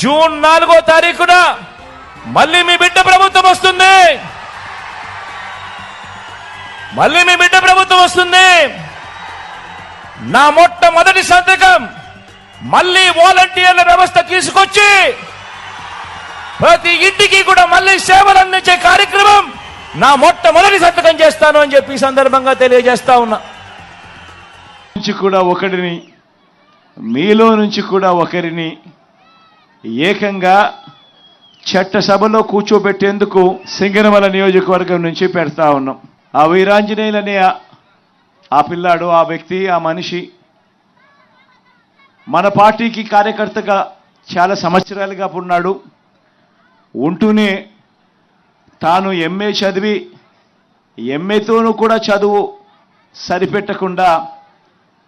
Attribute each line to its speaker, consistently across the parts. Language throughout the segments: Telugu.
Speaker 1: జూన్ 4వ తారీఖున మళ్ళీ మీ బిడ్డ ప్రభుత్వం వస్తుంది. నా మొట్టమొదటి సంతకం మళ్ళీ వాలంటీర్ల వ్యవస్థ తీసుకొచ్చి ప్రతి ఇంటికి కూడా మళ్ళీ సేవలు అందించే కార్యక్రమం నా మొట్టమొదటి సంతకం చేస్తాను అని చెప్పి సందర్భంగా తెలియజేస్తా ఉన్నా.
Speaker 2: మీలో నుంచి కూడా ఒకరిని ఏకంగా చట్టసభలో కూర్చోబెట్టేందుకు సింగనమల నియోజకవర్గం నుంచి పెడతా ఉన్నాం. ఆ వీరాంజనేయులనే ఆ పిల్లాడు, ఆ వ్యక్తి, ఆ మనిషి మన పార్టీకి కార్యకర్తగా చాలా సంవత్సరాలుగా ఉన్నాడు. ఉంటూనే తాను ఎంఏ చదివి ఎంఏతోనూ కూడా చదువు సరిపెట్టకుండా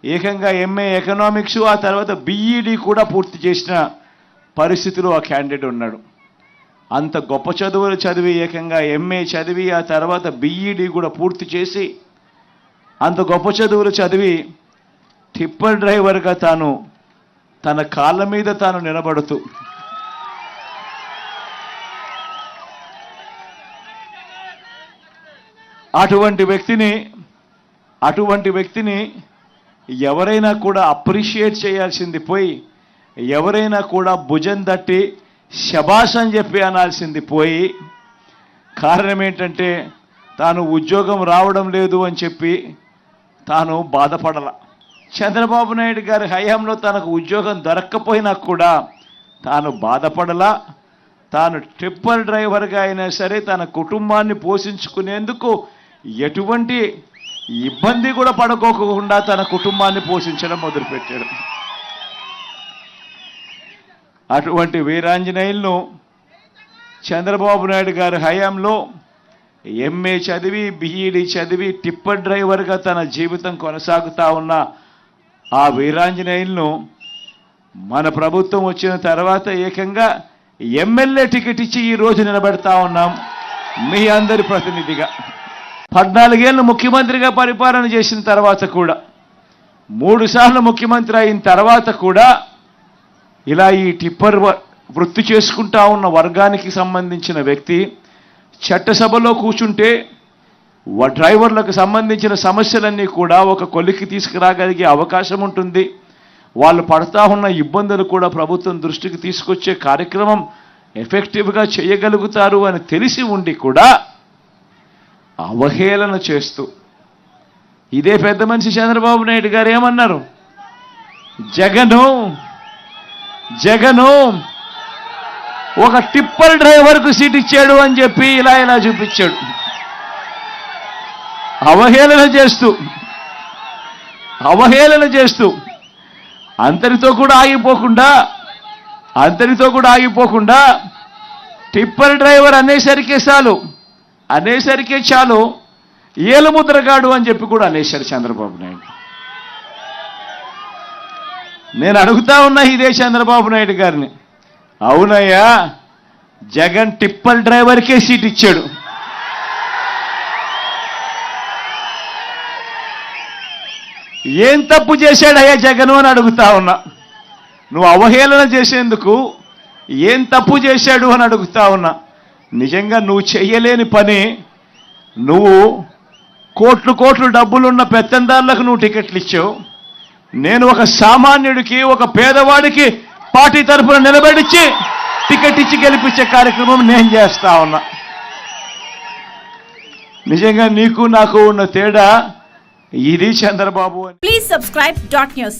Speaker 2: ఏకంగా ఎంఏ ఎకనామిక్స్, ఆ తర్వాత బీఈడి కూడా పూర్తి చేసిన పరిస్థితిలో ఆ క్యాండిడేట్ ఉన్నాడు. అంత గొప్ప చదువులు చదివి ఏకంగా ఎంఏ చదివి ఆ తర్వాత బీఈడి కూడా పూర్తి చేసి అంత గొప్ప చదువులు చదివి టిప్పర్ డ్రైవర్గా తాను తన కాళ్ళ మీద తాను నిలబడుతూ అటువంటి వ్యక్తిని ఎవరైనా కూడా అప్రిషియేట్ చేయాల్సింది పోయి, ఎవరైనా కూడా భుజం తట్టి శబాష్ అని చెప్పి అనాల్సింది పోయి, కారణం ఏంటంటే తాను ఉద్యోగం రావడం లేదు అని చెప్పి తాను బాధపడాల. చంద్రబాబు నాయుడు గారి హయాంలో తనకు ఉద్యోగం దొరక్కపోయినా కూడా తాను బాధపడలా. తాను టిప్పర్ డ్రైవర్గా అయినా సరే తన కుటుంబాన్ని పోషించుకునేందుకు ఎటువంటి ఇబ్బంది కూడా పడుకోకుండా తన కుటుంబాన్ని పోషించడం మొదలుపెట్టాడు. అటువంటి వీరాంజనేయులను చంద్రబాబు నాయుడు గారి హయాంలో ఎంఏ చదివి బీఈడి చదివి టిప్పర్ డ్రైవర్గా తన జీవితం కొనసాగుతూ ఉన్న ఆ వీరాంజనేయులను మన ప్రభుత్వం వచ్చిన తర్వాత ఏకంగా ఎమ్మెల్యే టికెట్ ఇచ్చి ఈరోజు నిలబెడతా ఉన్నాం మీ అందరి ప్రతినిధిగా. 14 ఏళ్ళు ముఖ్యమంత్రిగా పరిపాలన చేసిన తర్వాత కూడా, 3 సార్లు ముఖ్యమంత్రి అయిన తర్వాత కూడా ఇలా ఈ టిప్పర్ వృత్తి చేసుకుంటా ఉన్న వర్గానికి సంబంధించిన వ్యక్తి చట్టసభలో కూర్చుంటే డ్రైవర్లకు సంబంధించిన సమస్యలన్నీ కూడా ఒక కొలిక్కి తీసుకురాగలిగే అవకాశం ఉంటుంది. వాళ్ళు పడతా ఉన్న ఇబ్బందులు కూడా ప్రభుత్వం దృష్టికి తీసుకొచ్చే కార్యక్రమం ఎఫెక్టివ్గా చేయగలుగుతారు అని తెలిసి ఉండి కూడా అవహేళన చేస్తూ, ఇదే పెద్ద మనిషి చంద్రబాబు నాయుడు గారు ఏమన్నారు, జగను ఒక టిప్పర్ డ్రైవర్కు సీట్ ఇచ్చాడు అని చెప్పి ఇలా చూపించాడు. అవహేళన చేస్తూ అంతటితో కూడా ఆగిపోకుండా టిప్పర్ డ్రైవర్ అనేసరికే చాలు ఏలుముద్రగాడు అని చెప్పి కూడా అనేశారు చంద్రబాబు నాయుడు. నేను అడుగుతా ఉన్నా ఇదే చంద్రబాబు నాయుడు గారిని, అవునయ్యా జగన్ టిప్పర్ డ్రైవర్కే సీట్ ఇచ్చాడు, ఏం తప్పు చేశాడయ్యా జగన్ అని అడుగుతా ఉన్నా. నువ్వు అవహేళన చేసేందుకు ఏం తప్పు చేశాడు అని అడుగుతా ఉన్నా. నిజంగా నువ్వు చెయ్యలేని పని, నువ్వు కోట్లు డబ్బులున్న పెత్తందారులకు నువ్వు టికెట్లు ఇచ్చావు. నేను ఒక సామాన్యుడికి, ఒక పేదవాడికి పార్టీ తరఫున నిలబడిచ్చి టికెట్ ఇచ్చి గెలిపించే కార్యక్రమం నేను చేస్తా ఉన్నా. నిజంగా నీకు నాకు ఉన్న తేడా ఇది చంద్రబాబు.
Speaker 3: Please subscribe .news.